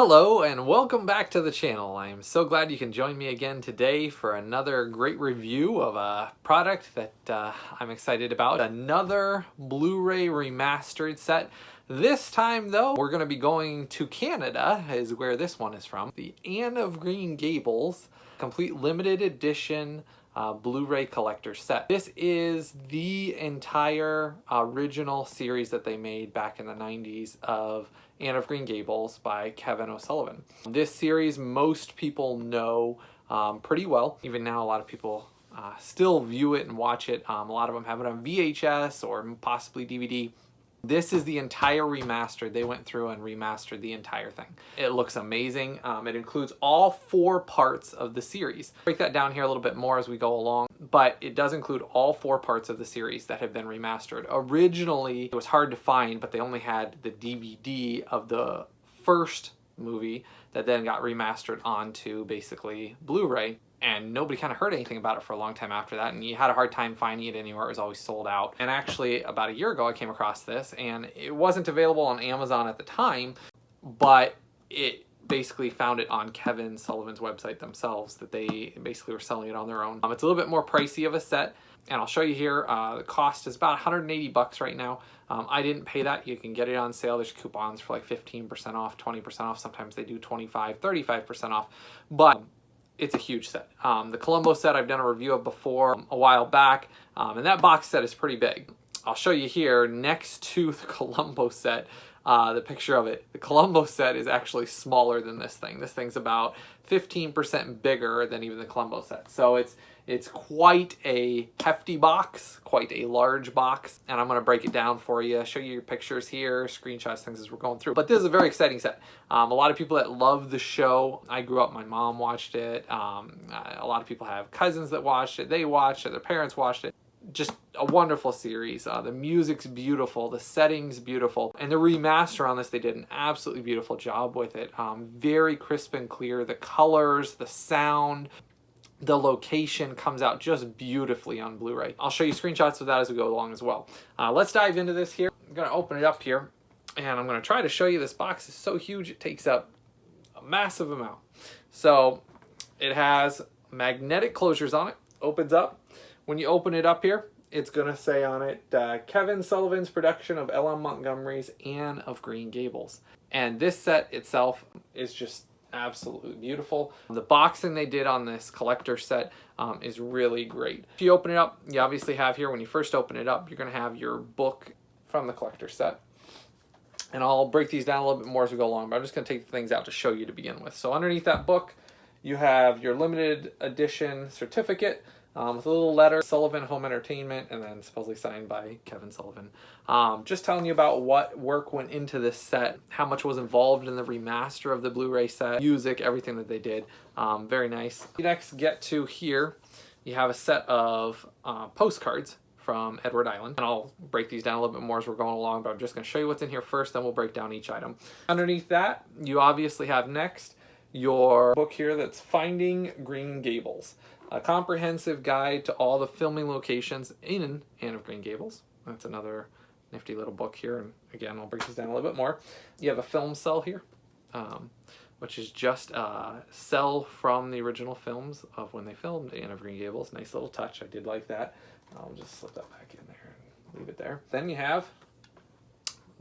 Hello and welcome back to the channel. I am so glad you can join me again today for another great review of a product that I'm excited about. Another Blu-ray remastered set. This time though, we're going to be going to Canada, is where this one is from. The Anne of Green Gables complete limited edition Blu-ray collector set. This is the entire original series that they made back in the 90s of Anne of Green Gables by Kevin O'Sullivan. This series most people know pretty well. Even now a lot of people still view it and watch it. A lot of them have it on VHS or possibly DVD. This is the entire remaster. They went through and remastered the entire thing. It looks amazing. It includes all 4 parts of the series. Break that down here a little bit more as we go along, but it does include all 4 parts of the series that have been remastered. Originally, it was hard to find, but they only had the DVD of the first movie that then got remastered onto basically Blu-ray. And nobody kind of heard anything about it for a long time after that, and you had a hard time finding it anywhere. It was always sold out. And actually, about a year ago, I came across this, and it wasn't available on Amazon at the time, but it basically found it on Kevin Sullivan's website themselves, that they basically were selling it on their own. It's a little bit more pricey of a set, and I'll show you here. The cost is about 180 bucks right now. I didn't pay that. You can get it on sale. There's coupons for like 15% off, 20% off. Sometimes they do 25, 35% off, but it's a huge set. The Columbo set I've done a review of before a while back, and that box set is pretty big. I'll show you here next to the Columbo set, the picture of it. The Columbo set is actually smaller than this thing. This thing's about 15% bigger than even the Columbo set. So it's quite a hefty box, quite a large box, and I'm going to break it down for you, show you your pictures here, screenshots, things as we're going through. But this is a very exciting set. A lot of people that love the show. I grew up, my mom watched it. A lot of people have cousins that watched it. They watched it. Their parents watched it. Just a wonderful series. The music's beautiful, the setting's beautiful, and the remaster on this, they did an absolutely beautiful job with it. Very crisp and clear. The colors, the sound, the location comes out just beautifully on Blu-ray. I'll show you screenshots of that as we go along as well. Let's dive into this here. I'm going to open it up here, and I'm going to try to show you. This box is so huge, it takes up a massive amount. So it has magnetic closures on it, opens up. When you open it up here, it's going to say on it, Kevin Sullivan's production of L.M. Montgomery's Anne of Green Gables. And this set itself is just absolutely beautiful. The boxing they did on this collector set is really great. If you open it up, you obviously have here, when you first open it up, you're going to have your book from the collector set. And I'll break these down a little bit more as we go along, but I'm just going to take the things out to show you to begin with. So underneath that book, you have your limited edition certificate, with a little letter, Sullivan Home Entertainment, and then supposedly signed by Kevin Sullivan. Just telling you about what work went into this set, how much was involved in the remaster of the Blu-ray set, music, everything that they did. Very nice. You next get to here, you have a set of postcards from Edward Island, and I'll break these down a little bit more as we're going along, but I'm just going to show you what's in here first, then we'll break down each item. Underneath that, you obviously have next your book here that's Finding Green Gables. A comprehensive guide to all the filming locations in Anne of Green Gables. That's another nifty little book here. And again, I'll break this down a little bit more. You have a film cell here, which is just a cell from the original films of when they filmed Anne of Green Gables. Nice little touch. I did like that. I'll just slip that back in there and leave it there. Then you have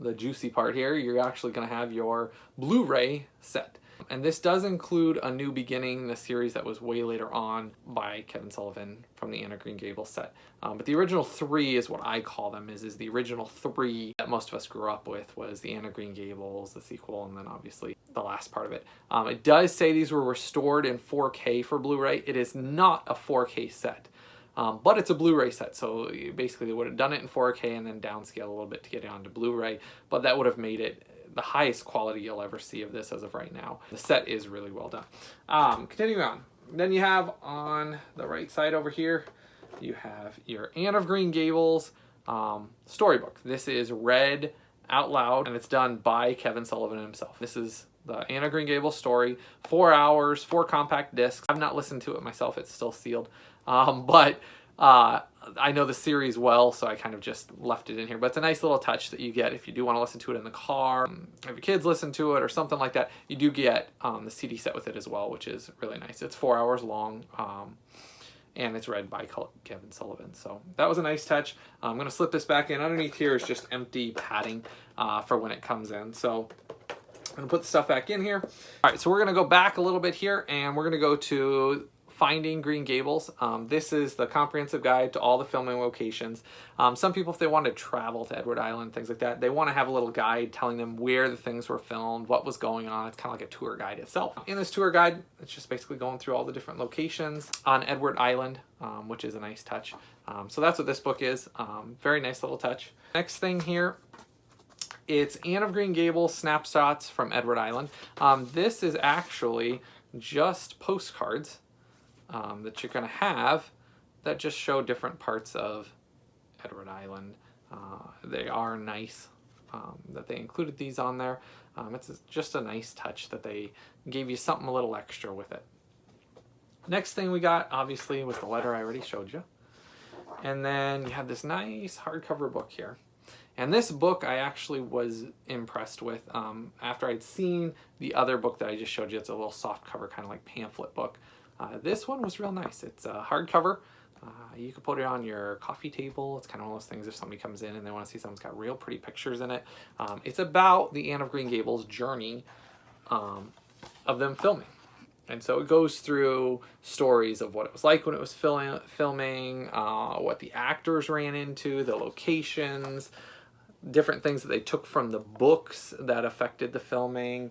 the juicy part here. You're actually going to have your Blu-ray set. And this does include A New Beginning, the series that was way later on by Kevin Sullivan from the Anne of Green Gables set. But the original 3 is what I call them, is the original 3 that most of us grew up with was the Anne of Green Gables, the sequel, and then obviously the last part of it. It does say these were restored in 4K for Blu-ray. It is not a 4K set. But it's a Blu-ray set, so basically they would have done it in 4K and then downscale a little bit to get it onto Blu-ray, but that would have made it the highest quality you'll ever see of this as of right now. The set is really well done. Continuing on, then you have on the right side over here, you have your Anne of Green Gables storybook. This is read out loud, and it's done by Kevin Sullivan himself. This is the Anne of Green Gables story, 4 hours, 4 compact discs. I've not listened to it myself, it's still sealed. But I know the series well, so I kind of just left it in here. But it's a nice little touch that you get if you do want to listen to it in the car, if your kids listen to it or something like that. You do get the CD set with it as well, which is really nice. It's 4 hours long, and it's read by Kevin Sullivan. So that was a nice touch. I'm going to slip this back in. Underneath here is just empty padding for when it comes in. So I'm going to put the stuff back in here. All right, so we're going to go back a little bit here, and we're going to go to Finding Green Gables. This is the comprehensive guide to all the filming locations. Some people, if they want to travel to Edward Island, things like that, they want to have a little guide telling them where the things were filmed, what was going on. It's kind of like a tour guide itself. In this tour guide, it's just basically going through all the different locations on Edward Island, which is a nice touch. So that's what this book is. Very nice little touch. Next thing here, it's Anne of Green Gables snapshots from Edward Island. This is actually just postcards that you're going to have that just show different parts of Edward Island. They are nice that they included these on there. It's just a nice touch that they gave you something a little extra with it. Next thing we got, obviously, was the letter I already showed you. And then you have this nice hardcover book here. And this book I actually was impressed with after I'd seen the other book that I just showed you. It's a little soft cover, kind of like pamphlet book. This one was real nice. It's a hardcover. You could put it on your coffee table. It's kind of one of those things if somebody comes in and they want to see something's got real pretty pictures in it. It's about the Anne of Green Gables journey of them filming. And so it goes through stories of what it was like when it was filming, what the actors ran into, the locations, different things that they took from the books that affected the filming.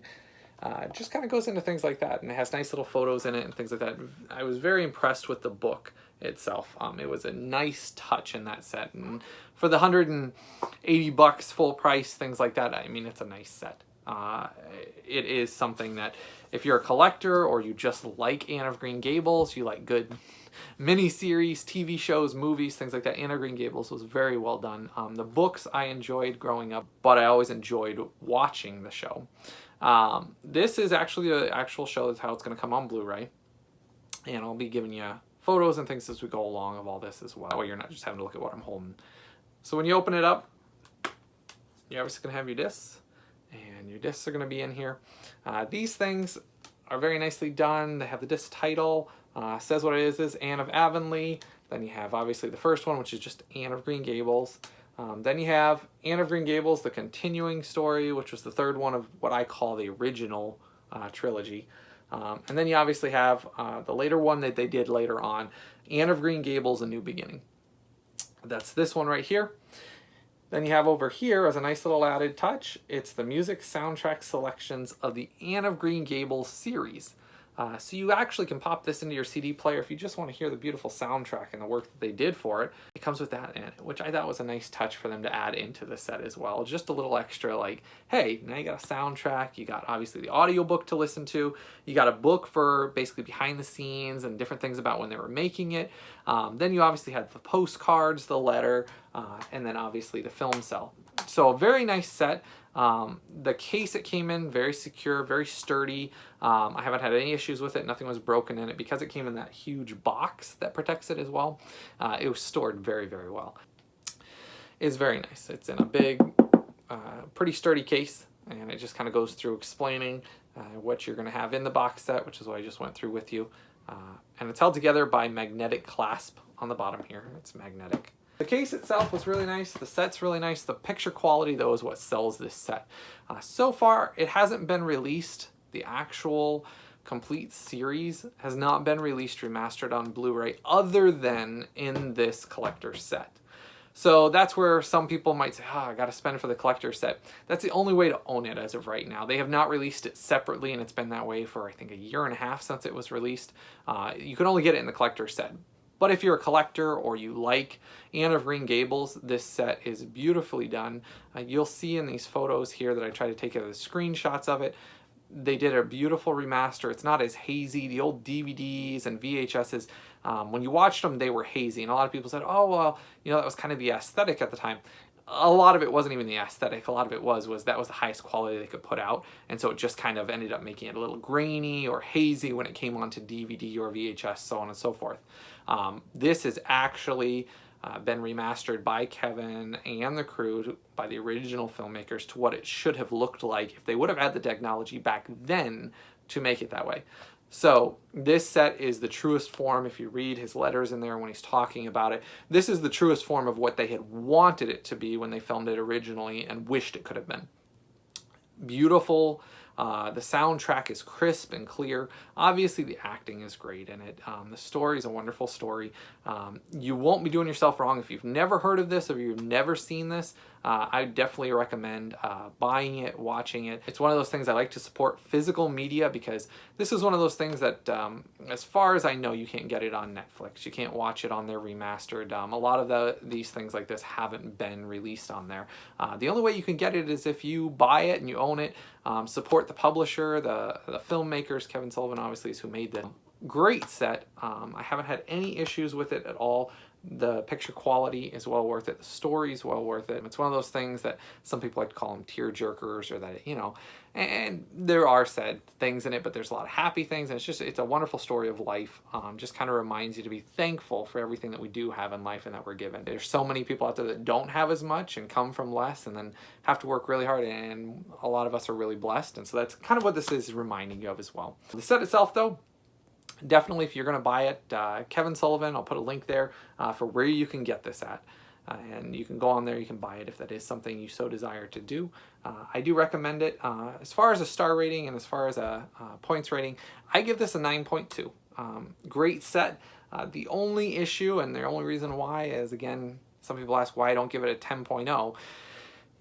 It just kind of goes into things like that, and it has nice little photos in it and things like that. I was very impressed with the book itself. It was a nice touch in that set, and for the $180 full price, things like that, I mean, it's a nice set. It is something that if you're a collector or you just like Anne of Green Gables, you like good miniseries, TV shows, movies, things like that, Anne of Green Gables was very well done. The books I enjoyed growing up, but I always enjoyed watching the show. This is actually an actual show. That's how it's going to come on Blu-ray, and I'll be giving you photos and things as we go along of all this as well. That way you're not just having to look at what I'm holding. So when you open it up, you're obviously going to have your discs, and your discs are going to be in here. These things are very nicely done. They have the disc title, says what it is Anne of Avonlea. Then you have obviously the first one, which is just Anne of Green Gables. Then you have Anne of Green Gables, the continuing story, which was the third one of what I call the original trilogy. And then you obviously have the later one that they did later on, Anne of Green Gables, A New Beginning. That's this one right here. Then you have over here, as a nice little added touch, it's the music soundtrack selections of the Anne of Green Gables series. So you actually can pop this into your CD player if you just want to hear the beautiful soundtrack and the work that they did for it. It comes with that in it, which I thought was a nice touch for them to add into the set as well. Just a little extra, like, hey, now you got a soundtrack, you got obviously the audiobook to listen to, you got a book for basically behind the scenes and different things about when they were making it. Then you obviously had the postcards, the letter, and then obviously the film cell. So a very nice set. The case it came in, very secure, very sturdy. I haven't had any issues with it. Nothing was broken in it because it came in that huge box that protects it as well. It was stored very, very well. It's very nice. It's in a big, pretty sturdy case, and it just kind of goes through explaining what you're going to have in the box set, which is what I just went through with you. And it's held together by magnetic clasp on the bottom here. It's magnetic. The case itself was really nice. The set's really nice. The picture quality, though, is what sells this set. So far, it hasn't been released. The actual complete series has not been released remastered on Blu-ray other than in this collector's set. So that's where some people might say, I got to spend for the collector's set. That's the only way to own it as of right now. They have not released it separately, and it's been that way for, I think, 1.5 years since it was released. You can only get it in the collector's set. But if you're a collector or you like Anne of Green Gables, this set is beautifully done. You'll see in these photos here that I try to take the screenshots of it. They did a beautiful remaster. It's not as hazy. The old DVDs and VHSs, when you watched them, they were hazy. And a lot of people said, oh, well, you know, that was kind of the aesthetic at the time. a lot of it wasn't even the aesthetic. A lot of it was that was the highest quality they could put out, and so it just kind of ended up making it a little grainy or hazy when it came onto DVD or VHS, so on and so forth. This has actually been remastered by Kevin and the crew, by the original filmmakers, to what it should have looked like if they would have had the technology back then to make it that way. So this set is the truest form. If you read his letters in there when he's talking about it, this is the truest form of what they had wanted it to be when they filmed it originally and wished it could have been. Beautiful. The soundtrack is crisp and clear. Obviously, the acting is great in it. The story is a wonderful story. You won't be doing yourself wrong if you've never heard of this, or you've never seen this. I definitely recommend buying it, watching it. It's one of those things I like to support physical media, because this is one of those things that, as far as I know, you can't get it on Netflix. You can't watch it on their remastered. A lot of these things like this haven't been released on there. The only way you can get it is if you buy it and you own it. Support the publisher, the filmmakers. Kevin Sullivan obviously is who made the great set. I haven't had any issues with it at all. The picture quality is well worth it. The story is well worth it. It's one of those things that some people like to call them tear jerkers, or that, you know, and there are sad things in it, but there's a lot of happy things, and it's a wonderful story of life. Just kind of reminds you to be thankful for everything that we do have in life and that we're given. There's so many people out there that don't have as much and come from less and then have to work really hard, and a lot of us are really blessed, and so that's kind of what this is reminding you of as well. The set itself, though, definitely, if you're going to buy it, Kevin Sullivan, I'll put a link there for where you can get this at. And you can go on there, you can buy it if that is something you so desire to do. I do recommend it. As far as a star rating and as far as a points rating, I give this a 9.2. Great set. The only issue, and the only reason why, is, again, some people ask why I don't give it a 10.0.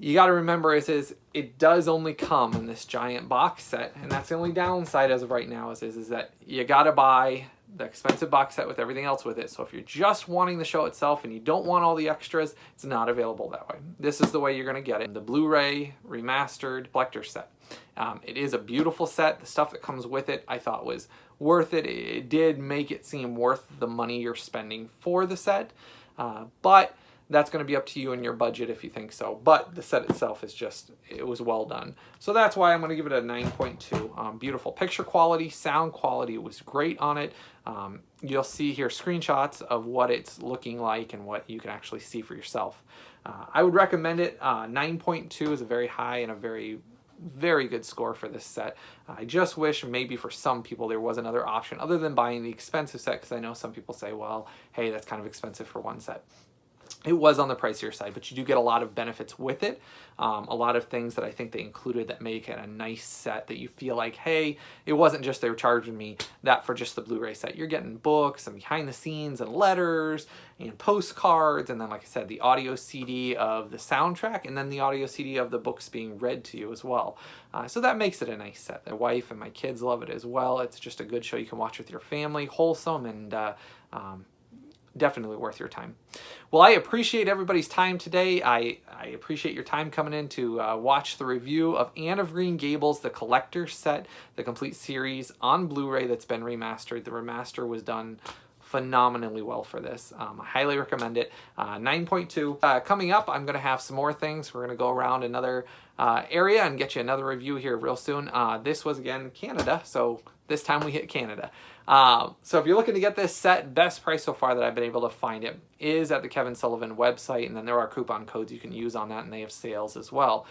You got to remember is it does only come in this giant box set, and that's the only downside as of right now is that you got to buy the expensive box set with everything else with it. So if you're just wanting the show itself and you don't want all the extras, it's not available that way. This is the way you're going to get it. The Blu-ray remastered collector's set. It is a beautiful set. The stuff that comes with it I thought was worth it. It did make it seem worth the money you're spending for the set, but that's going to be up to you and your budget if you think so. But the set itself is just, it was well done. So that's why I'm going to give it a 9.2. Beautiful picture quality, sound quality was great on it. You'll see here screenshots of what it's looking like and what you can actually see for yourself. I would recommend it. 9.2 is a very high and a very, very good score for this set. I just wish maybe for some people there was another option other than buying the expensive set, because I know some people say, well, hey, that's kind of expensive for one set. It was on the pricier side, but you do get a lot of benefits with it. A lot of things that I think they included that make it a nice set, that you feel like, hey, it wasn't just they were charging me that for just the Blu-ray set. You're getting books and behind the scenes and letters and postcards, and then, like I said, the audio CD of the soundtrack, and then the audio CD of the books being read to you as well. So that makes it a nice set. My wife and my kids love it as well. It's just a good show you can watch with your family, wholesome, and definitely worth your time. Well, I appreciate everybody's time today. I appreciate your time coming in to watch the review of Anne of Green Gables, the Collector's Set, the complete series on Blu-ray that's been remastered. The remaster was done phenomenally well for this. I highly recommend it. 9.2. Coming up, I'm going to have some more things. We're going to go around another area and get you another review here real soon. This was, again, Canada, so this time we hit Canada. So if you're looking to get this set, best price so far that I've been able to find it is at the Kevin Sullivan website, and then there are coupon codes you can use on that, and they have sales as well.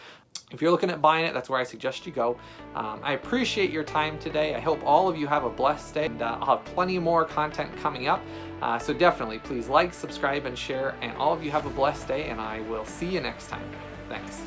If you're looking at buying it, that's where I suggest you go. I appreciate your time today. I hope all of you have a blessed day, and I'll have plenty more content coming up. So definitely, please like, subscribe, and share, and all of you have a blessed day, and I will see you next time. Thanks.